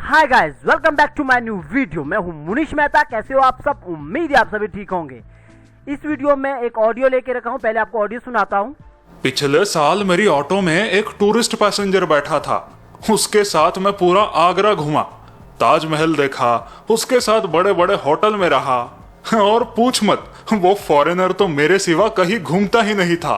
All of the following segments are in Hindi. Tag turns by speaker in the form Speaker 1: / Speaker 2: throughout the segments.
Speaker 1: Hi guys, welcome back to my new video. मैं हूं मुनीश मेहता। कैसे हो आप सब? उम्मीद है आप सभी ठीक होंगे। इस वीडियो में एक ऑडियो लेके रखा हूं। पहले आपको ऑडियो सुनाता हूं।
Speaker 2: पिछले साल मेरी ऑटो में एक टूरिस्ट पैसेंजर बैठा था। उसके साथ मैं पूरा आगरा घूमा, ताजमहल देखा, उसके साथ बड़े बड़े होटल में रहा। और पूछ मत, वो फॉरेनर तो मेरे सिवा कहीं घूमता ही नहीं था।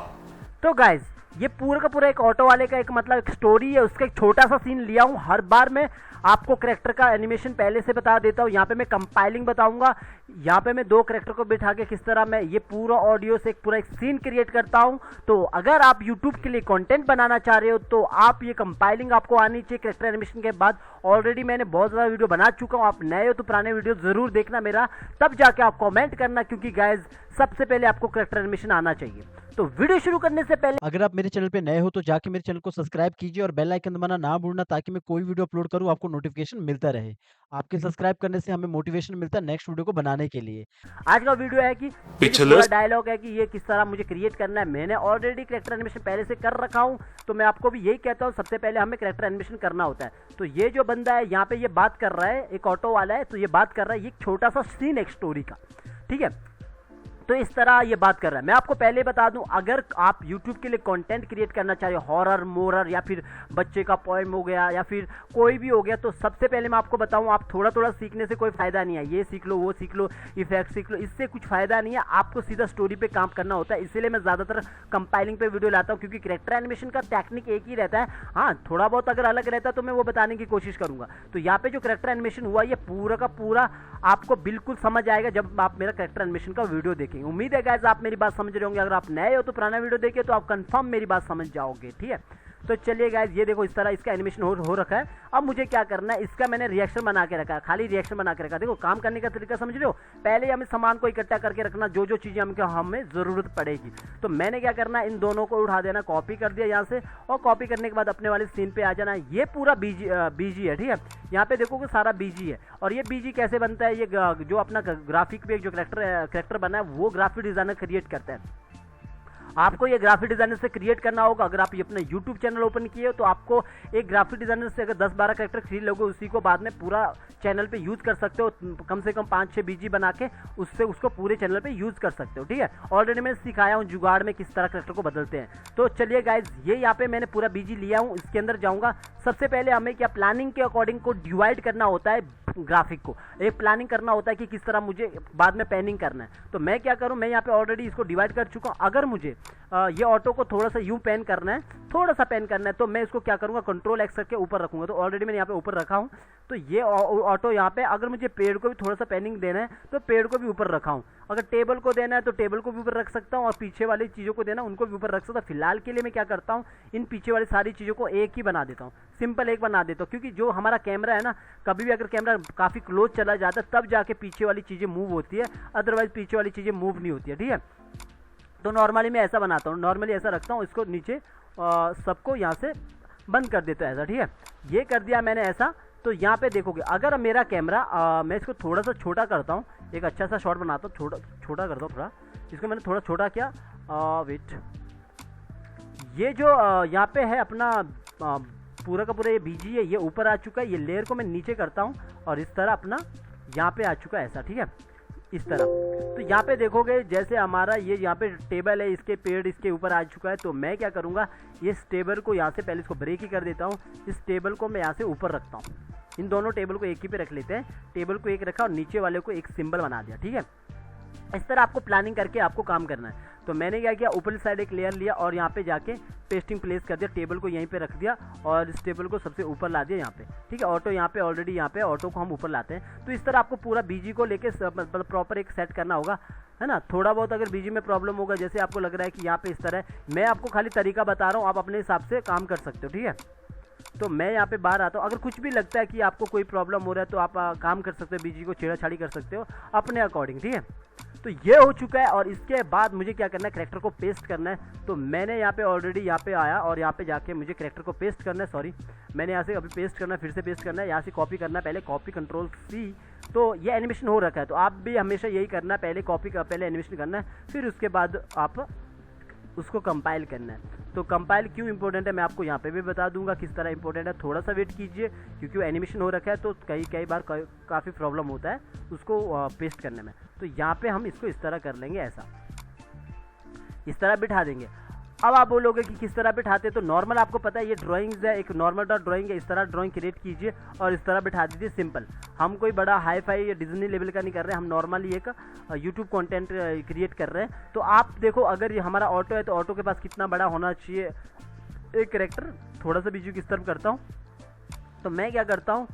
Speaker 1: तो गाइस, ये पूरा का पूरा एक ऑटो वाले का एक एक स्टोरी है। उसका एक छोटा सा सीन लिया हूँ। हर बार मैं आपको कैरेक्टर का एनिमेशन पहले से बता देता हूँ। यहाँ पे मैं कंपाइलिंग बताऊंगा। यहाँ पे मैं दो कैरेक्टर को बिठा के किस तरह मैं ये पूरा ऑडियो से पूरा एक सीन क्रिएट करता हूँ। तो अगर आप यूट्यूब के लिए कंटेंट बनाना चाह रहे हो तो आप ये कंपाइलिंग आपको आनी चाहिए कैरेक्टर एनिमेशन के बाद। ऑलरेडी मैंने बहुत ज़्यादा वीडियो बना चुका हूँ। आप नए हो तो पुराने वीडियो जरूर देखना मेरा, तब जाके आप कॉमेंट करना, क्योंकि गाइज सबसे पहले आपको कैरेक्टर एनिमेशन आना चाहिए। तो वीडियो शुरू करने से पहले
Speaker 3: अगर आप मेरे चैनल पे नए हो तो जाके मेरे चैनल को सब्सक्राइब कीजिए और बेल आइकन दबाना ना भूलना, ताकि मैं कोई वीडियो अपलोड करूं आपको नोटिफिकेशन मिलता रहे। आपके सब्सक्राइब करने से हमें मोटिवेशन मिलता है नेक्स्ट वीडियो को बनाने के लिए।
Speaker 1: आज का वीडियो है कि
Speaker 2: पिछले
Speaker 1: डायलॉग है कि ये किस तरह मुझे क्रिएट करना है। मैंने ऑलरेडी कैरेक्टर एनिमेशन पहले से कर रखा हूं, तो मैं आपको भी यही कहता हूं, सबसे पहले हमें कैरेक्टर एनिमेशन करना होता है। तो ये जो बंदा है यहाँ पे ये बात कर रहा है, एक ऑटो वाला है, तो ये बात कर रहा है, ये छोटा सा सीन एक स्टोरी का, ठीक है। तो इस तरह ये बात कर रहा है। मैं आपको पहले बता दूं, अगर आप YouTube के लिए कंटेंट क्रिएट करना चाह रहे हो, हॉरर मोरर या फिर बच्चे का पोएम हो गया या फिर कोई भी हो गया, तो सबसे पहले मैं आपको बताऊं, आप थोड़ा थोड़ा सीखने से कोई फायदा नहीं है। ये सीख लो, वो सीख लो, इफेक्ट सीख लो, इससे कुछ फायदा नहीं है। आपको सीधा स्टोरी पे काम करना होता है। इसीलिए मैं ज़्यादातर कंपाइलिंग पे वीडियो लाता हूँ, क्योंकि कैरेक्टर एनिमेशन का टेक्निक एक ही रहता है। हाँ, थोड़ा बहुत अगर अलग रहता है तो मैं वो बताने की कोशिश करूँगा। तो यहाँ पे जो कैरेक्टर एनिमेशन हुआ, ये पूरा का पूरा आपको बिल्कुल समझ आएगा जब आप मेरा कैरेक्टर एनिमेशन का वीडियो देखेंगे। उम्मीद है गाइस आप मेरी बात समझ रहे होंगे। अगर आप नए हो तो पुराना वीडियो देखिए, तो आप कंफर्म मेरी बात समझ जाओगे, ठीक है। तो चलिए गाइस, ये देखो इस तरह इसका एनिमेशन हो रखा है। अब मुझे क्या करना है, इसका मैंने रिएक्शन बना के रखा है, खाली रिएक्शन बना के रखा है। देखो काम करने का तरीका समझ रहे हो। पहले हमें सामान को इकट्ठा करके रखना, जो जो चीज़ें हमें ज़रूरत पड़ेगी। तो मैंने क्या करना है, इन दोनों को उठा देना, कॉपी कर दिया यहाँ से, और कॉपी करने के बाद अपने वाले सीन पे आ जाना। ये पूरा बीजी है, ठीक है। यहाँ पे देखोगे सारा बीजी है। और ये बीजी कैसे बनता है, ये जो अपना ग्राफिक पे जो कैरेक्टर बना है वो ग्राफिक डिज़ाइनर क्रिएट करता है। आपको ये ग्राफिक डिजाइनर से क्रिएट करना होगा। अगर आप ये अपना यूट्यूब चैनल ओपन किए हो तो आपको एक ग्राफिक डिजाइनर से अगर 10-12 कैरेक्टर खरीद लोगे, उसी को बाद में पूरा चैनल पे यूज़ कर सकते हो। कम से कम 5-6 बीजी बना के उससे उसको पूरे चैनल पे यूज़ कर सकते हो, ठीक है। ऑलरेडी मैंने सिखाया हूँ जुगाड़ में किस तरह कैरेक्टर को बदलते हैं। तो चलिए गाइज, ये यहाँ पे मैंने पूरा बीजी लिया हूँ, इसके अंदर जाऊँगा। सबसे पहले हमें क्या प्लानिंग के अकॉर्डिंग को डिवाइड करना होता है ग्राफिक को। एक प्लानिंग करना होता है कि किस तरह मुझे बाद में पैनिंग करना है। तो मैं क्या करूं, मैं यहाँ पे ऑलरेडी इसको डिवाइड कर चुका हूं। अगर मुझे ये ऑटो को थोड़ा सा यूं पैन करना है, थोड़ा सा पैन करना है, तो मैं इसको क्या करूंगा, कंट्रोल एक्स करके ऊपर रखूंगा। तो ऑलरेडी मैंने यहाँ पे ऊपर रखा हूं। तो ये ऑटो यहाँ पे, अगर मुझे पेड़ को भी थोड़ा सा पैनिंग देना है तो पेड़ को भी ऊपर रखा हूँ। अगर टेबल को देना है तो टेबल को भी ऊपर रख सकता हूँ, और पीछे वाली चीज़ों को देना उनको भी ऊपर रख सकता हूँ। फिलहाल के लिए मैं क्या करता हूँ, इन पीछे वाली सारी चीज़ों को एक ही बना देता हूँ, सिंपल एक बना देता हूँ। क्योंकि जो हमारा कैमरा है ना, कभी भी अगर कैमरा काफ़ी क्लोज चला जाता है तब जाके पीछे वाली चीज़ें मूव होती है, अदरवाइज पीछे वाली चीज़ें मूव नहीं होती है, ठीक है। तो नॉर्मली मैं ऐसा बनाता हूँ, नॉर्मली ऐसा रखता हूँ। इसको नीचे सबको यहाँ से बंद कर देता है ऐसा, ठीक है। ये कर दिया मैंने ऐसा। तो यहाँ पे देखोगे, अगर मेरा कैमरा मैं इसको थोड़ा सा छोटा करता हूँ, एक अच्छा सा शॉट बनाता हूँ, छोटा करता हूँ थोड़ा। इसको मैंने थोड़ा छोटा किया, वेट। ये जो यहाँ पे है अपना पूरा का पूरा ये बीजी है, ये ऊपर आ चुका है। ये लेयर को मैं नीचे करता हूँ और इस तरह अपना यहाँ पे आ चुका है ऐसा, ठीक है, इस तरह। तो यहाँ पे देखोगे जैसे हमारा ये यहाँ पे टेबल है, इसके पेड़ इसके ऊपर आ चुका है। तो मैं क्या करूँगा, इस टेबल को यहाँ से पहले इसको ब्रेक ही कर देता हूँ। इस टेबल को मैं यहाँ से ऊपर रखता हूँ। इन दोनों टेबल को एक ही पे रख लेते हैं। टेबल को एक रखा और नीचे वाले को एक सिंबल बना दिया, ठीक है। इस तरह आपको प्लानिंग करके आपको काम करना है। तो मैंने क्या किया, ऊपरी साइड एक लेयर लिया और यहाँ पे जाके पेस्टिंग प्लेस कर दिया, टेबल को यहीं पे रख दिया और इस टेबल को सबसे ऊपर ला दिया यहाँ पे, ठीक है। ऑटो यहाँ पे ऑलरेडी यहाँ पे ऑटो को हम ऊपर लाते हैं। तो इस तरह आपको पूरा बीजी को लेके मतलब प्रॉपर एक सेट करना होगा, है ना। थोड़ा बहुत अगर बीजी में प्रॉब्लम होगा, जैसे आपको लग रहा है कि यहाँ पे इस तरह है, मैं आपको खाली तरीका बता रहा हूँ, आप अपने हिसाब से काम कर सकते हो, ठीक है। तो मैं यहाँ पे बाहर आता हूँ। अगर कुछ भी लगता है कि आपको कोई प्रॉब्लम हो रहा है तो आप काम कर सकते हो, बीजी को छेड़ाछाड़ी कर सकते हो अपने अकॉर्डिंग, ठीक है। तो ये हो चुका है। और इसके बाद मुझे क्या करना है, कैरेक्टर को पेस्ट करना है। तो मैंने यहाँ पे ऑलरेडी यहाँ पे आया और यहाँ पे जाके मुझे कैरेक्टर को पेस्ट करना है। सॉरी, मैंने यहाँ से अभी पेस्ट करना है, फिर से पेस्ट करना है, यहाँ से कॉपी करना है, पहले कॉपी कंट्रोल C। तो ये एनिमेशन हो रखा है, तो आप भी हमेशा यही करना है, पहले कॉपी का पहले एनिमेशन करना है, फिर उसके बाद आप उसको कंपाइल करना है। तो कंपाइल क्यों इंपॉर्टेंट है मैं आपको यहाँ पे भी बता दूंगा किस तरह इंपॉर्टेंट है। थोड़ा सा वेट कीजिए क्योंकि वो एनिमेशन हो रखा है तो कई बार काफ़ी प्रॉब्लम होता है उसको पेस्ट करने में। तो यहाँ पे हम इसको इस तरह कर लेंगे, ऐसा इस तरह बिठा देंगे। अब आप बोलोगे कि किस तरह बिठाते, तो नॉर्मल आपको पता है ये ड्राइंग्स है, एक नॉर्मल ड्राइंग है, इस तरह ड्राइंग क्रिएट कीजिए और इस तरह बिठा दीजिए, सिंपल। हम कोई बड़ा हाई फाई या डिज्नी लेवल का नहीं कर रहे हैं, हम नॉर्मली एक यूट्यूब कंटेंट क्रिएट कर रहे हैं। तो आप देखो अगर ये हमारा ऑटो है तो ऑटो के पास कितना बड़ा होना चाहिए एक कैरेक्टर। थोड़ा सा बीजू की तरफ करता हूँ, तो मैं क्या करता हूँ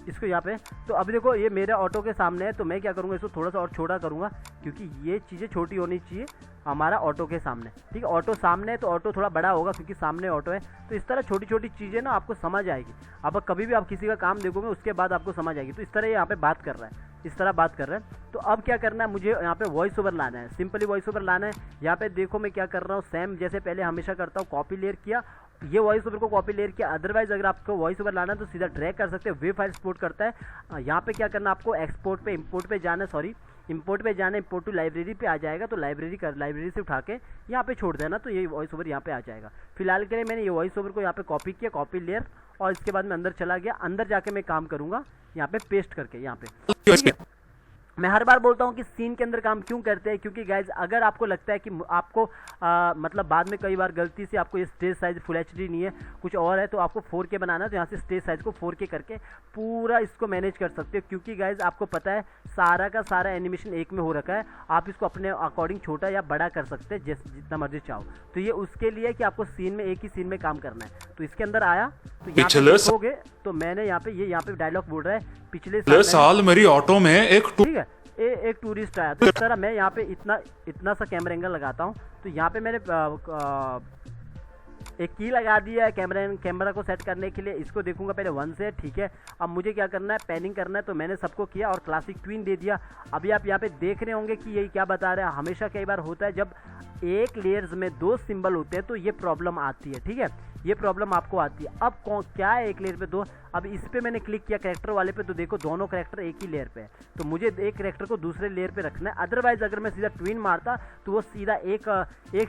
Speaker 1: इसको यहाँ पे, तो अभी देखो ये मेरे ऑटो के सामने है, तो मैं क्या करूँगा इसको थोड़ा सा और छोटा करूँगा क्योंकि ये चीज़ें छोटी होनी चाहिए हमारा ऑटो के सामने, ठीक है। ऑटो सामने है तो ऑटो थोड़ा बड़ा होगा क्योंकि सामने ऑटो है। तो इस तरह छोटी छोटी चीज़ें ना आपको समझ आएगी। अब कभी भी आप किसी का काम देखोगे उसके बाद आपको समझ आएगी। तो इस तरह यहाँ पे बात कर रहा है, इस तरह बात कर रहा है। तो अब क्या करना है, मुझे यहाँ पे वॉइस ओवर लाना है, सिंपली वॉइस ओवर लाना है। यहाँ पे देखो मैं क्या कर रहा हूँ, सेम जैसे पहले हमेशा करता हूँ, कॉपी लेयर किया, ये वॉइस ओवर को कॉपी लेयर किया। अदरवाइज अगर आपको वॉइस ओवर लाना है तो सीधा ड्रैग कर सकते हैं, वे फाइल सपोर्ट करता है। यहाँ पे क्या करना आपको, एक्सपोर्ट पे इंपोर्ट पे जाना, सॉरी इंपोर्ट पे जाना, इंपोर्ट टू लाइब्रेरी पे आ जाएगा। तो लाइब्रेरी से उठा के यहाँ पे छोड़ देना, तो ये वॉइस ओवर यहाँ पे आ जाएगा। फिलहाल के लिए मैंने ये वॉइस ओवर को यहाँ पे कॉपी किया, कॉपी लेयर, और इसके बाद मैं अंदर चला गया। अंदर जाके मैं काम करूँगा यहाँ पे पेस्ट करके, यहाँ पे। मैं हर बार बोलता हूँ कि सीन के अंदर काम क्यों करते हैं, क्योंकि गाइज अगर आपको लगता है कि आपको मतलब बाद में कई बार गलती से आपको ये स्टेज साइज फुल एचडी नहीं है, कुछ और है, तो आपको 4K बनाना है, तो यहाँ से स्टेज साइज को 4K करके पूरा इसको मैनेज कर सकते हो। क्योंकि गाइज आपको पता है सारा का सारा एनिमेशन एक में हो रखा है, आप इसको अपने अकॉर्डिंग छोटा या बड़ा कर सकते हैं जितना मर्जी चाहो। तो ये उसके लिए कि आपको सीन में एक ही सीन में काम करना है। तो इसके अंदर आया तो यहाँ पे देखोगे तो मैंने यहाँ पे डायलॉग बोल रहा है, पिछले
Speaker 2: साल मेरी ऑटो में ठीक
Speaker 1: है एक टूरिस्ट आया। तो इस तरह मैं यहाँ पे इतना सा कैमरा एंगल लगाता हूँ। तो यहाँ पे मैंने एक की लगा दिया है कैमरा को सेट करने के लिए। इसको देखूंगा पहले 1 से, ठीक है। अब मुझे क्या करना है, पैनिंग करना है, तो मैंने सबको किया और क्लासिक ट्विन दे दिया। अभी आप यहाँ पे देख रहे होंगे कि ये क्या बता रहे हैं। हमेशा कई बार होता है जब एक लेयर्स में 2 सिंबल होते हैं तो ये प्रॉब्लम आती है, ठीक है, ये प्रॉब्लम आपको आती है। अब क्या है एक लेयर पे 2, अब इस पे मैंने क्लिक किया कैरेक्टर वाले पे, तो देखो दोनों कैरेक्टर एक ही लेयर पे है। तो मुझे एक कैरेक्टर को दूसरे लेयर पे रखना है। अदरवाइज अगर मैं सीधा ट्विन मारता तो वो सीधा एक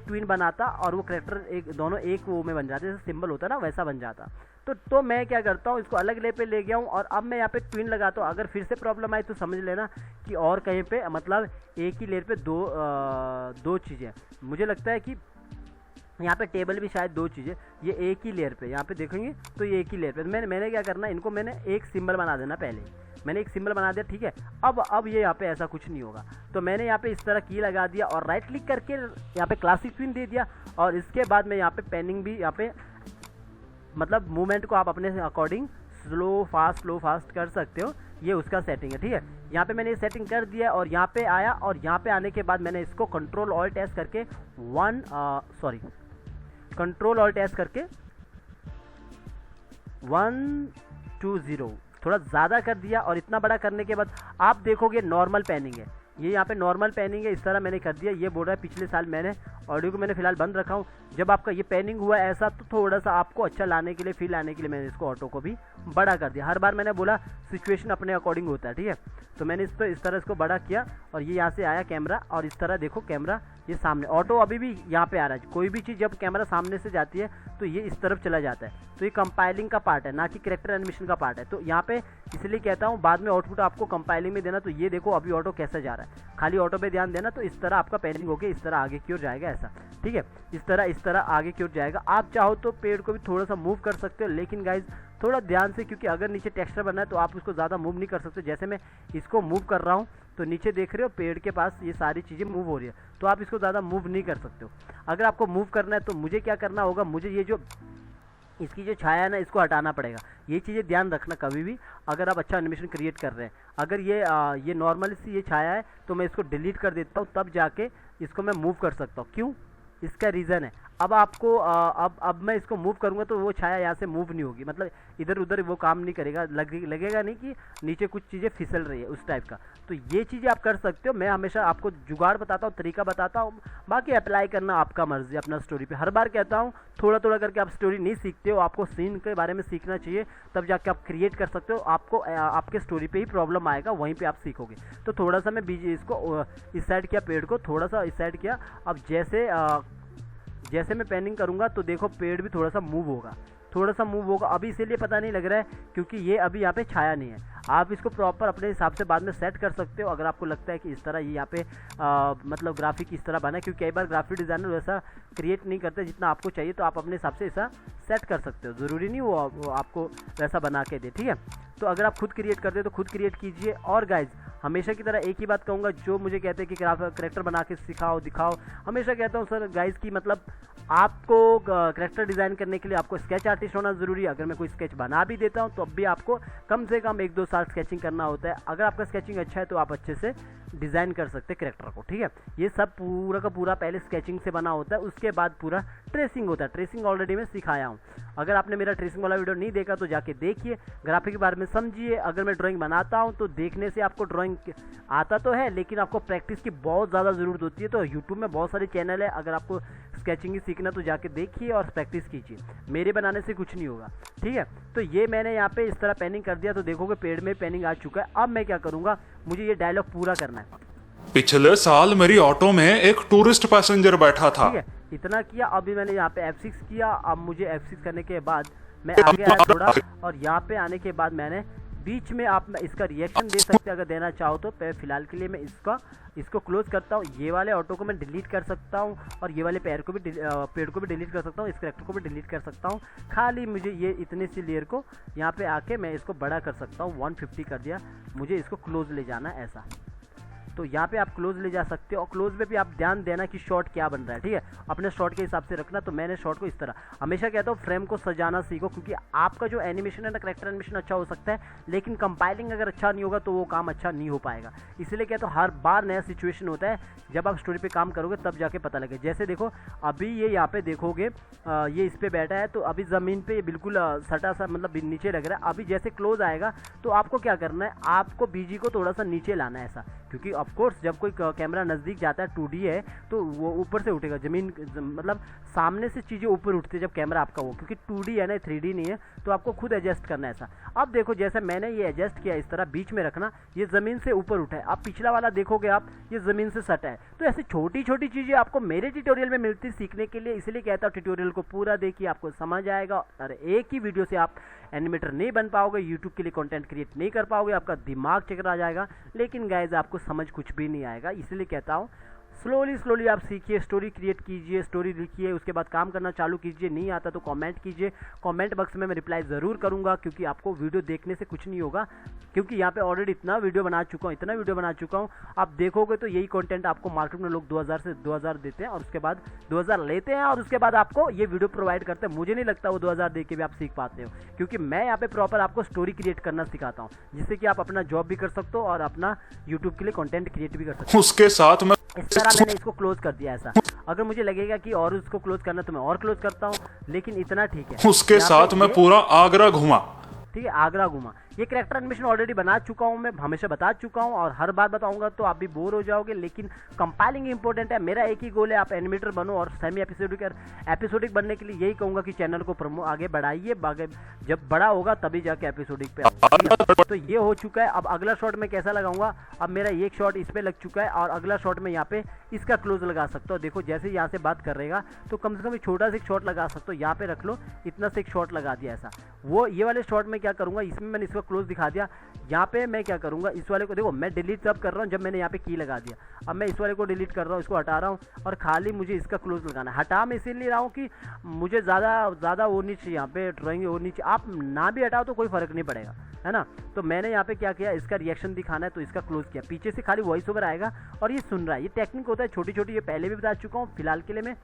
Speaker 1: ट्विन बनाता और वो कैरेक्टर दोनों एक वो में बन जाते, जैसे सिंबल होता है ना वैसा बन जाता। तो मैं क्या करता हूँ, इसको अलग लेयर पे ले गया हूँ और अब मैं यहाँ पे ट्विन लगाता हूँ। अगर फिर से प्रॉब्लम आई तो समझ लेना कि और कहीं पे मतलब एक ही लेयर पे दो चीज़ें। मुझे लगता है कि यहाँ पे टेबल भी शायद 2 चीज़ें, ये एक ही लेयर पे, यहाँ पे देखेंगे तो ये एक ही लेयर पे। मैंने क्या करना है, इनको मैंने एक सिंबल बना देना, पहले मैंने एक सिंबल बना दिया, ठीक है। अब ये यहाँ पे ऐसा कुछ नहीं होगा। तो मैंने यहाँ पे इस तरह की लगा दिया और राइट क्लिक करके यहाँ पे क्लासिक ट्विन दे दिया। और इसके बाद मैं यहाँ पे पेनिंग भी, यहाँ पे मतलब मूवमेंट को आप अपने अकॉर्डिंग स्लो फास्ट कर सकते हो, ये उसका सेटिंग है, ठीक है। यहाँ पे मैंने ये सेटिंग कर दिया और यहाँ पे आया और यहाँ पे आने के बाद मैंने इसको कंट्रोल ऑल्ट एस करके कंट्रोल ऑल्ट एस करके 120 थोड़ा ज़्यादा कर दिया। और इतना बड़ा करने के बाद आप देखोगे नॉर्मल पैनिंग है, ये यहाँ पे नॉर्मल पैनिंग है, इस तरह मैंने कर दिया। ये बोल रहा है पिछले साल मैंने ऑडियो को मैंने फिलहाल बंद रखा हूँ। जब आपका ये पैनिंग हुआ ऐसा तो थोड़ा सा आपको अच्छा लाने के लिए, फील आने के लिए मैंने इसको ऑटो को भी बड़ा कर दिया। हर बार मैंने बोला सिचुएशन अपने अकॉर्डिंग होता है, ठीक है। तो मैंने इस तरह इसको बड़ा किया और ये यहाँ से आया कैमरा और इस तरह देखो कैमरा ये सामने, ऑटो अभी भी यहाँ पे आ रहा है। कोई भी चीज़ जब कैमरा सामने से जाती है तो ये इस तरफ चला जाता है। तो ये कंपाइलिंग का पार्ट है, ना कि कैरेक्टर एनिमेशन का पार्ट है। तो यहाँ पे इसलिए कहता हूँ बाद में आउटपुट आपको कंपाइलिंग में देना। तो ये देखो अभी ऑटो कैसे जा रहा है, खाली ऑटो पे ध्यान देना। तो इस तरह आपका पैनिंग होके इस तरह आगे की ओर जाएगा, ऐसा, ठीक है। इस तरह आगे की ओर जाएगा। आप चाहो तो पेड़ को भी थोड़ा सा मूव कर सकते हो, लेकिन गाइज थोड़ा ध्यान से, क्योंकि अगर नीचे टेक्सचर बनना है तो आप उसको ज़्यादा मूव नहीं कर सकते। जैसे मैं इसको मूव कर रहा हूँ तो नीचे देख रहे हो पेड़ के पास ये सारी चीज़ें मूव हो रही है, तो आप इसको ज़्यादा मूव नहीं कर सकते हो। अगर आपको मूव करना है तो मुझे क्या करना होगा, मुझे ये जो इसकी जो छाया है ना इसको हटाना पड़ेगा। ये चीज़ें ध्यान रखना कभी भी अगर आप अच्छा एनिमेशन क्रिएट कर रहे हैं। अगर ये नॉर्मल सी ये छाया है तो मैं इसको डिलीट कर देता हूँ, तब जाके इसको मैं मूव कर सकता हूँ। क्यों, इसका रीज़न है। अब आपको अब मैं इसको मूव करूँगा तो वो छाया यहाँ से मूव नहीं होगी, मतलब इधर उधर वो काम नहीं करेगा, लगेगा नहीं कि नीचे कुछ चीज़ें फिसल रही है उस टाइप का। तो ये चीज़ें आप कर सकते हो। मैं हमेशा आपको जुगाड़ बताता हूँ, तरीका बताता हूँ, बाकी अप्लाई करना आपका मर्जी अपना स्टोरी पे। हर बार कहता हूँ थोड़ा थोड़ा करके आप स्टोरी नहीं सीखते हो, आपको सीन के बारे में सीखना चाहिए, तब जाके आप क्रिएट कर सकते हो। आपको आपके स्टोरी पे ही प्रॉब्लम आएगा, वहीं पे आप सीखोगे। तो थोड़ा सा मैं इसको इस साइड किया, पेड़ को थोड़ा सा इस साइड किया। अब जैसे मैं पैनिंग करूँगा तो देखो पेड़ भी थोड़ा सा मूव होगा, अभी इसीलिए पता नहीं लग रहा है क्योंकि ये अभी यहाँ पे छाया नहीं है। आप इसको प्रॉपर अपने हिसाब से बाद में सेट कर सकते हो अगर आपको लगता है कि इस तरह ये यहाँ पे मतलब ग्राफिक इस तरह बना है, क्योंकि कई बार ग्राफिक डिज़ाइनर वैसा क्रिएट नहीं करते जितना आपको चाहिए, तो आप अपने हिसाब से ऐसा सेट कर सकते हो, ज़रूरी नहीं वो आपको वैसा बना के दे, ठीक है। तो अगर आप खुद क्रिएट करते हो तो खुद क्रिएट कीजिए। और गाइज हमेशा की तरह एक ही बात कहूँगा, जो मुझे कहते हैं कि करेक्टर बना के सिखाओ दिखाओ, हमेशा कहता हूँ सर गाइज की मतलब आपको करेक्टर डिज़ाइन करने के लिए आपको स्केच आर्टिस्ट होना ज़रूरी है। अगर मैं कोई स्केच बना भी देता हूँ तो अब भी आपको कम से कम 1-2 साल स्केचिंग करना होता है। अगर आपका स्केचिंग अच्छा है तो आप अच्छे से डिज़ाइन कर सकते हैं करेक्टर को, ठीक है। ये सब पूरा का पूरा पहले स्केचिंग से बना होता है, उसके बाद पूरा ट्रेसिंग होता है। ट्रेसिंग ऑलरेडी मैं सिखाया हूँ, अगर आपने मेरा ट्रेसिंग वाला वीडियो नहीं देखा तो जाके देखिए, ग्राफिक के बारे में समझिए। अगर मैं ड्राइंग बनाता हूँ तो देखने से आपको ड्राइंग आता तो है, लेकिन आपको प्रैक्टिस की बहुत ज़्यादा ज़रूरत होती है। तो यूट्यूब में बहुत सारे चैनल है, अगर आपको स्केचिंग ही सीखना तो जाके देखिए और प्रैक्टिस कीजिए, मेरे बनाने से कुछ नहीं होगा, ठीक है। तो ये मैंने यहाँ पे इस तरह पेनिंग कर दिया, तो देखोगे पेड़ में पेनिंग आ चुका है। अब मैं क्या करूँगा, मुझे ये डायलॉग पूरा करना है।
Speaker 2: पिछले साल मेरी ऑटो में एक टूरिस्ट पैसेंजर बैठा था।
Speaker 1: ठीक है, इतना किया। अभी मैंने यहाँ पे F6 किया। अब मुझे F6 करने के बाद मैं आगे आया थोड़ा, और यहाँ पे आने के बाद मैंने बीच में आप इसका रिएक्शन दे सकते हैं अगर देना चाहो तो। फिलहाल के लिए मैं इसको क्लोज करता हूँ। ये वाले ऑटो को मैं डिलीट कर सकता हूँ, और ये वाले पेड़ को भी डिलीट कर सकता हूँ, इस करेक्टर को भी डिलीट कर सकता हूँ। खाली मुझे ये इतनी सी लेयर को यहाँ पे आके मैं इसको बड़ा कर सकता हूँ। 150 कर दिया, मुझे इसको क्लोज ले जाना है ऐसा। तो यहाँ पे आप क्लोज ले जा सकते हो, और क्लोज में भी आप ध्यान देना कि शॉट क्या बन रहा है, ठीक है। अपने शॉट के हिसाब से रखना। तो मैंने शॉट को इस तरह, हमेशा कहता हूँ फ्रेम को सजाना सीखो, क्योंकि आपका जो एनिमेशन है ना, करेक्टर एनिमेशन अच्छा हो सकता है, लेकिन कंपाइलिंग अगर अच्छा नहीं होगा तो वो काम अच्छा नहीं हो पाएगा। इसलिए कहता हूँ हर बार नया सिचुएशन होता है, जब आप स्टोरी पे काम करोगे तब जाके पता लगे। जैसे देखो अभी ये यहाँ पे देखोगे, ये इस पे बैठा है, तो अभी ज़मीन पे बिल्कुल सटा सा मतलब नीचे लग रहा है। अभी जैसे क्लोज आएगा तो आपको क्या करना है, आपको बीजी को थोड़ा सा नीचे लाना है ऐसा, क्योंकि ऑफकोर्स जब कोई कैमरा नज़दीक जाता है 2D है तो वो ऊपर से उठेगा, ज़मीन मतलब सामने से चीज़ें ऊपर उठती है जब कैमरा आपका हो, क्योंकि 2D है ना, 3D नहीं है, तो आपको खुद एडजस्ट करना है ऐसा। अब देखो जैसे मैंने ये एडजस्ट किया, इस तरह बीच में रखना, ये ज़मीन से ऊपर उठा है। अब पिछला वाला देखोगे आप, ये ज़मीन से सटा है। तो ऐसी छोटी छोटी चीज़ें आपको मेरे ट्यूटोरियल में मिलती सीखने के लिए, इसलिए कहता हूँ ट्यूटोरियल को पूरा देखिए, आपको समझ आएगा। अरे एक ही वीडियो से आप एनिमेटर नहीं बन पाओगे, यूट्यूब के लिए कंटेंट क्रिएट नहीं कर पाओगे, आपका दिमाग चकरा जाएगा, लेकिन गाइज आपको समझ कुछ भी नहीं आएगा। इसलिए कहता हूँ स्लोली आप सीखिए, स्टोरी क्रिएट कीजिए, स्टोरी लिखिए, उसके बाद काम करना चालू कीजिए। नहीं आता तो कमेंट कीजिए, कमेंट बॉक्स में मैं रिप्लाई ज़रूर करूँगा, क्योंकि आपको वीडियो देखने से कुछ नहीं होगा, क्योंकि यहाँ पे ऑलरेडी इतना वीडियो बना चुका हूँ, आप देखोगे तो यही कंटेंट आपको मार्केट में लोग 2000 से 2000 देते हैं, और उसके बाद 2000 लेते हैं, और उसके बाद आपको ये वीडियो प्रोवाइड करते हैं। मुझे नहीं लगता वो 2000 दे के भी आप सीख पाते हो, क्योंकि मैं यहाँ पे प्रॉपर आपको स्टोरी क्रिएट करना सिखाता हूँ, जिससे कि आप अपना जॉब भी कर सकते हो और अपना यूट्यूब के लिए कंटेंट क्रिएट भी कर सकते हो।
Speaker 2: उसके साथ मैं
Speaker 1: इस तरह मैंने इसको क्लोज कर दिया ऐसा। अगर मुझे लगेगा कि और उसको क्लोज करना तो मैं और क्लोज करता हूँ, लेकिन इतना ठीक है।
Speaker 2: उसके साथ मैं पूरा आगरा घूमा,
Speaker 1: ठीक है, आगरा घूमा। ये करेक्टर एनिमेशन ऑलरेडी बना चुका हूँ, मैं हमेशा बता चुका हूँ, और हर बार बताऊंगा तो आप भी बोर हो जाओगे, लेकिन कंपाइलिंग इंपॉर्टेंट है। मेरा एक ही गोल है, आप एनिमेटर बनो, और सेमी एपिसोडिक बनने के लिए यही कहूँगा कि चैनल को आगे बढ़ाइए, जब बड़ा होगा तभी जाके एपिसोडिक पे। तो ये हो चुका है। अब अगला शॉट में कैसा लगाऊंगा, अब मेरा एक शॉट इस पे लग चुका है, और अगला शॉट में यहाँ पे इसका क्लोज लगा सकता हूँ। देखो जैसे यहाँ से बात कर रहेगा तो कम से कम छोटा सा एक शॉट लगा सकता हूँ, यहाँ पे रख लो, इतना से एक शॉट लगा दिया ऐसा। वो ये वाले शॉट में क्या करूँगा, इसमें मैंने इसका क्लोज दिखा दिया। यहाँ पे मैं क्या करूँगा, इस वाले को देखो मैं डिलीट तब कर रहा हूँ जब मैंने यहाँ पे की लगा दिया। अब मैं इस वाले को डिलीट कर रहा हूँ, इसको हटा रहा हूँ, और खाली मुझे इसका क्लोज लगाना है। हटा मैं इसीलिए रहा हूँ कि मुझे ज़्यादा वो नहीं चाहिए, यहाँ पे ड्राइंग वो नहीं चाहिए। आप ना भी हटाओ तो कोई फ़र्क नहीं पड़ेगा, है ना। तो मैंने यहाँ पे क्या किया, इसका रिएक्शन दिखाना है तो इसका क्लोज किया। पीछे से खाली वॉइस ओवर आएगा और ये सुन रहा है। ये टेक्निक होता है छोटी छोटी, ये पहले भी बता चुका हूँ, फिलहाल के लिए मैं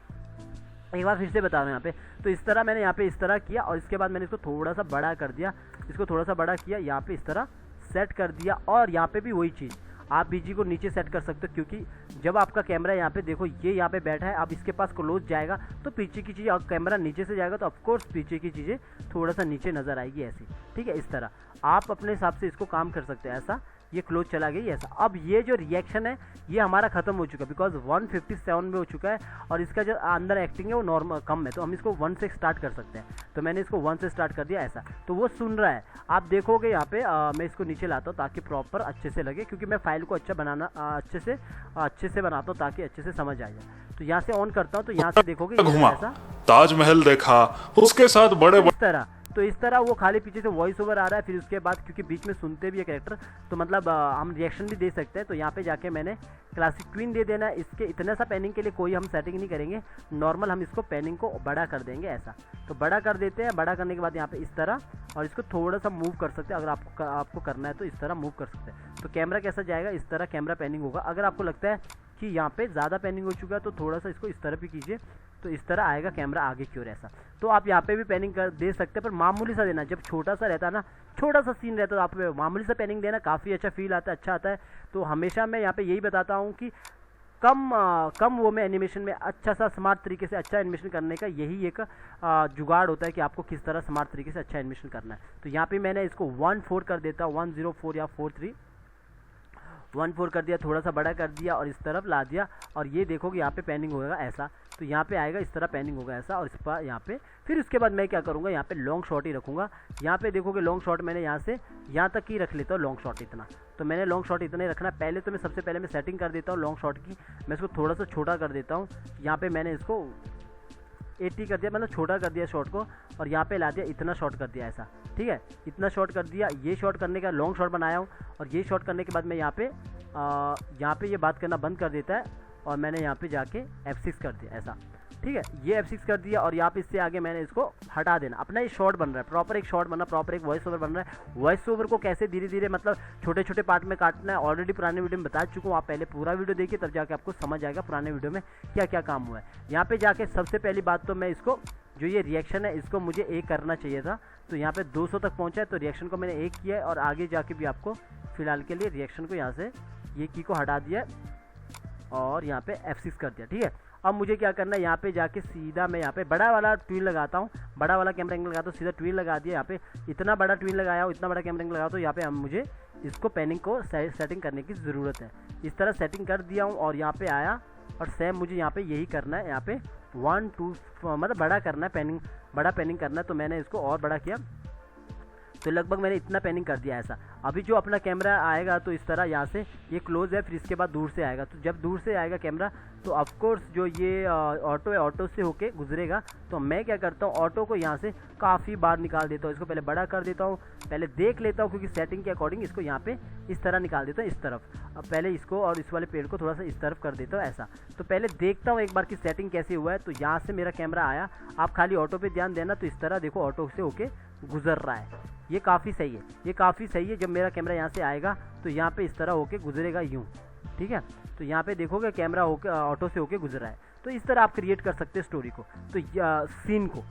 Speaker 1: एक बार फिर से बता रहा हूँ यहाँ पे। तो इस तरह मैंने यहाँ पे इस तरह किया, और इसके बाद मैंने इसको थोड़ा सा बड़ा कर दिया, इसको थोड़ा सा बड़ा किया, यहाँ पे इस तरह सेट कर दिया। और यहाँ पे भी वही चीज़, आप बीजी को नीचे सेट कर सकते हो, क्योंकि जब आपका कैमरा यहाँ पे देखो ये यहाँ पे बैठा है, अब इसके पास क्लोज जाएगा तो पीछे की चीज़ें, कैमरा नीचे से जाएगा तो ऑफकोर्स पीछे की चीज़ें थोड़ा सा नीचे नज़र आएगी ऐसी, ठीक है। इस तरह आप अपने हिसाब से इसको काम कर सकते हैं ऐसा। ये क्लोज चला गई ऐसा। अब ये जो रिएक्शन है ये हमारा खत्म हो चुका है, बिकॉज 157 में हो चुका है, और इसका जो अंदर एक्टिंग है वो नॉर्मल कम है, तो हम इसको 1 से स्टार्ट कर सकते हैं। तो मैंने इसको 1 से स्टार्ट कर दिया ऐसा, तो वो सुन रहा है। आप देखोगे यहाँ पे मैं इसको नीचे लाता हूँ ताकि प्रॉपर अच्छे से लगे, क्योंकि मैं फाइल को अच्छा बनाना अच्छे से बनाता हूँ ताकि अच्छे से समझ आ जाए। तो यहाँ से ऑन करता हूँ तो यहाँ से देखोगे
Speaker 2: घुमा,
Speaker 1: ऐसा
Speaker 2: ताजमहल देखा, उसके साथ बड़े
Speaker 1: इस तरह। तो इस तरह वो खाली पीछे से वॉइस ओवर आ रहा है, फिर उसके बाद क्योंकि बीच में सुनते भी है कैरेक्टर, तो मतलब हम रिएक्शन भी दे सकते हैं। तो यहाँ पे जाके मैंने क्लासिक ट्विन दे देना है। इसके इतने सा पैनिंग के लिए कोई हम सेटिंग नहीं करेंगे, नॉर्मल हम इसको पैनिंग को बड़ा कर देंगे ऐसा। तो बड़ा कर देते हैं, बड़ा करने के बाद यहाँ पे इस तरह, और इसको थोड़ा सा मूव कर सकते हैं अगर आपको करना है तो इस तरह मूव कर सकते हैं। तो कैमरा कैसा जाएगा, इस तरह कैमरा पैनिंग होगा। अगर आपको लगता है कि यहाँ पे ज़्यादा पैनिंग हो चुका है तो थोड़ा सा इसको इस तरह भी कीजिए, तो इस तरह आएगा कैमरा आगे की ओर ऐसा। तो आप यहाँ पे भी पैनिंग कर दे सकते हैं, पर मामूली सा देना। जब छोटा सा रहता है ना, छोटा सा सीन रहता है, तो आप मामूली सा पैनिंग देना, काफ़ी अच्छा फील आता है, अच्छा आता है। तो हमेशा मैं यहाँ पे यही बताता हूँ कि कम वो में एनिमेशन में अच्छा सा स्मार्ट तरीके से अच्छा एनिमेशन करने का यही एक जुगाड़ होता है कि आपको किस तरह स्मार्ट तरीके से अच्छा एनिमेशन करना है। तो यहाँ पे मैंने इसको 1.4 कर देता हूँ, 104 या 43 1.4 कर दिया, थोड़ा सा बड़ा कर दिया और इस तरफ ला दिया। और ये देखोगे यहाँ पे पैनिंग होगा ऐसा, तो यहाँ पे आएगा इस तरह पैनिंग होगा ऐसा। और इस पर यहाँ पे फिर उसके बाद मैं क्या करूँगा, यहाँ पे लॉन्ग शॉट ही रखूँगा। यहाँ पे देखोगे लॉन्ग शॉट मैंने यहाँ से यहाँ तक ही रख लेता हूँ, लॉन्ग शॉट इतना। तो मैंने लॉन्ग शॉट इतना ही रखना है। पहले तो मैं सबसे पहले मैं सेटिंग कर देता हूँ लॉन्ग शॉट की, मैं इसको थोड़ा सा छोटा कर देता हूँ। यहाँ पे मैंने इसको 80 कर दिया, मतलब छोटा कर दिया शॉट को, और यहाँ पे ला दिया इतना शॉट कर दिया ऐसा, ठीक है, इतना शॉट कर दिया। ये शॉट करने का लॉन्ग शॉट बनाया हूँ, और ये शॉट करने के बाद मैं यहाँ पे ये बात करना बंद कर देता है, और मैंने यहाँ पे जाके F6 कर दिया ऐसा, ठीक है, ये F6 कर दिया। और यहाँ पे इससे आगे मैंने इसको हटा देना। अपना ये शॉट बन रहा है, प्रॉपर एक शॉट बनना, प्रॉपर एक वॉइस ओवर बन रहा है। वॉइस ओवर को कैसे धीरे धीरे मतलब छोटे छोटे पार्ट में काटना है, ऑलरेडी पुराने वीडियो में बता चुका हूँ। आप पहले पूरा वीडियो देखिए, तब जाके आपको समझ आएगा पुराने वीडियो में क्या क्या काम हुआ है। यहाँ पे जाके सबसे पहली बात तो मैं इसको जो ये रिएक्शन है इसको मुझे 1 करना चाहिए था, तो यहाँ पे 200 तक पहुँचा है, तो रिएक्शन को मैंने 1 किया है। और आगे जाके भी आपको फिलहाल के लिए रिएक्शन को यहाँ से ये की को हटा दिया और यहाँ पे F6 कर दिया, ठीक है। अब मुझे क्या करना है, यहाँ पे जाके सीधा मैं यहाँ पे बड़ा वाला ट्विन लगाता हूँ, बड़ा वाला कैमरा एंगल लगाता हूँ, सीधा ट्विन लगा दिया। यहाँ पे इतना बड़ा ट्विन लगाया हूँ, इतना बड़ा कैमरा एंगल लगाता हूँ। यहाँ पे अब मुझे इसको पैनिंग को सेटिंग करने की ज़रूरत है। इस तरह सेटिंग कर दिया हूँ, और यहाँ पे आया, और सेम मुझे यहाँ पे यही करना है। यहाँ पे 1 2 मतलब बड़ा करना है, पैनिंग बड़ा पैनिंग करना है। तो मैंने इसको और बड़ा किया, तो लगभग मैंने इतना पैनिंग कर दिया ऐसा। अभी जो अपना कैमरा आएगा तो इस तरह यहाँ से ये क्लोज है, फिर इसके बाद दूर से आएगा। तो जब दूर से आएगा कैमरा तो ऑफकोर्स जो ये ऑटो है, ऑटो से होके गुजरेगा। तो मैं क्या करता हूँ, ऑटो को यहाँ से काफ़ी बार निकाल देता हूँ। इसको पहले बड़ा कर देता हूँ, पहले देख लेता हूँ, क्योंकि सेटिंग के अकॉर्डिंग इसको यहाँ पे इस तरह निकाल देता हूँ, इस तरफ। अब पहले इसको और इस वाले पेड़ को थोड़ा सा इस तरफ कर देता हूँ ऐसा। तो पहले देखता हूँ एक बार की सेटिंग कैसे हुआ है। तो यहाँ से मेरा कैमरा आया, आप खाली ऑटो पे ध्यान देना। तो इस तरह देखो ऑटो से होके गुजर रहा है, ये काफ़ी सही है, ये काफ़ी सही है। जब मेरा कैमरा यहाँ से आएगा तो यहाँ पे इस तरह होके गुजरेगा यूँ, ठीक है। तो यहाँ पे देखोगे कैमरा होके ऑटो से होके गुजर रहा है। तो इस तरह आप क्रिएट कर सकते हैं स्टोरी को, तो सीन को।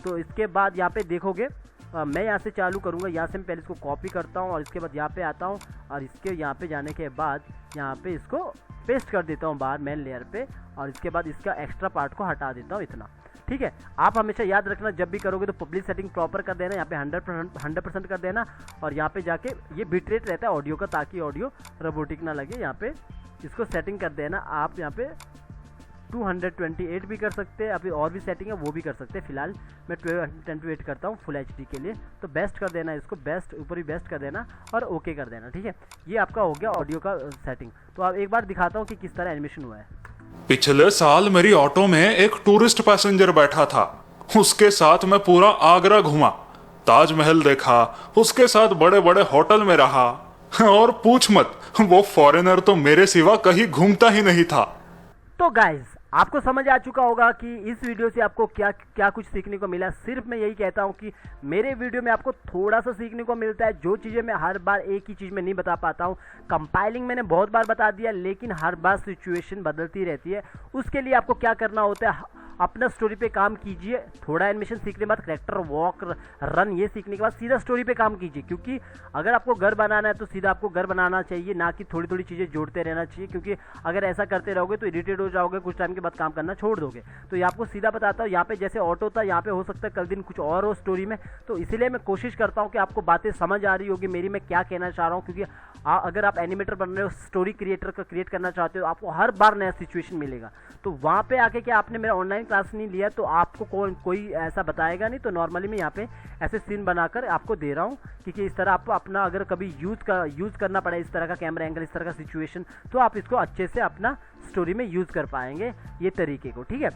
Speaker 1: तो इसके बाद यहाँ पे देखोगे मैं यहाँ से चालू करूँगा। यहाँ से मैं पहले इसको कॉपी करता हूँ, और इसके बाद यहाँ पे आता हूँ, और इसके यहाँ पे जाने के बाद यहाँ पे इसको पेस्ट कर देता हूँ बाहर मेन लेयर पे, और इसके बाद इसका एक्स्ट्रा पार्ट को हटा देता हूँ इतना, ठीक है। आप हमेशा याद रखना, जब भी करोगे तो पब्लिक सेटिंग प्रॉपर कर देना, यहाँ पे 100% कर देना। और यहाँ पे जाके ये बिट रेट रहता है ऑडियो का, ताकि ऑडियो रोबोटिक ना लगे। यहाँ पे इसको सेटिंग कर देना। आप यहाँ पे 228 भी कर सकते हैं, अभी और भी सेटिंग है वो भी कर सकते हैं। फिलहाल मैं 10:8 करता हूँ फुल HD के लिए। तो बेस्ट कर देना, इसको बेस्ट ऊपर भी बेस्ट कर देना और ओके कर देना, ठीक है। ये आपका हो गया ऑडियो का सेटिंग। तो अब एक बार दिखाता हूँ कि किस तरह एनिमेशन हुआ है।
Speaker 2: पिछले साल मेरी ऑटो में एक टूरिस्ट पैसेंजर बैठा था, उसके साथ मैं पूरा आगरा घूमा, ताजमहल देखा, उसके साथ बड़े बड़े होटल में रहा, और पूछ मत, वो फॉरेनर तो मेरे सिवा कहीं घूमता ही नहीं था।
Speaker 1: तो गाइज आपको समझ आ चुका होगा कि इस वीडियो से आपको क्या क्या कुछ सीखने को मिला। सिर्फ मैं यही कहता हूँ कि मेरे वीडियो में आपको थोड़ा सा सीखने को मिलता है। जो चीज़ें मैं हर बार एक ही चीज़ में नहीं बता पाता हूँ, कंपाइलिंग मैंने बहुत बार बता दिया, लेकिन हर बार सिचुएशन बदलती रहती है। उसके लिए आपको क्या करना होता है, अपना स्टोरी पे काम कीजिए। थोड़ा एनिमेशन सीखने के बाद कैरेक्टर वॉक रन ये सीखने के बाद सीधा स्टोरी पे काम कीजिए, क्योंकि अगर आपको घर बनाना है तो सीधा आपको घर बनाना चाहिए, ना कि थोड़ी थोड़ी चीज़ें जोड़ते रहना चाहिए। क्योंकि अगर ऐसा करते रहोगे तो इरिटेट हो जाओगे, कुछ टाइम के बाद काम करना छोड़ दोगे। तो ये आपको सीधा बताता हूँ। यहाँ पे जैसे ऑटो था, यहाँ पे हो सकता है कल दिन कुछ और हो स्टोरी में। तो इसीलिए मैं कोशिश करता हूँ कि आपको बातें समझ आ रही होगी मेरी, मैं क्या कहना चाह रहा हूँ। क्योंकि अगर आप एनिमेटर बन रहे हो, स्टोरी क्रिएटर का क्रिएट करना चाहते हो, आपको हर बार नया सिचुएशन मिलेगा। तो वहाँ पे आके क्या आपने मेरा ऑनलाइन ऑनलाइन क्लास नहीं लिया तो आपको कोई ऐसा बताएगा नहीं। तो नॉर्मली मैं यहाँ पे ऐसे सीन बनाकर आपको दे रहा हूँ, क्योंकि इस तरह आपको अपना अगर कभी यूज़ करना पड़े इस तरह का कैमरा एंगल, इस तरह का सिचुएशन, तो आप इसको अच्छे से अपना स्टोरी में यूज़ कर पाएंगे ये तरीके को। ठीक है।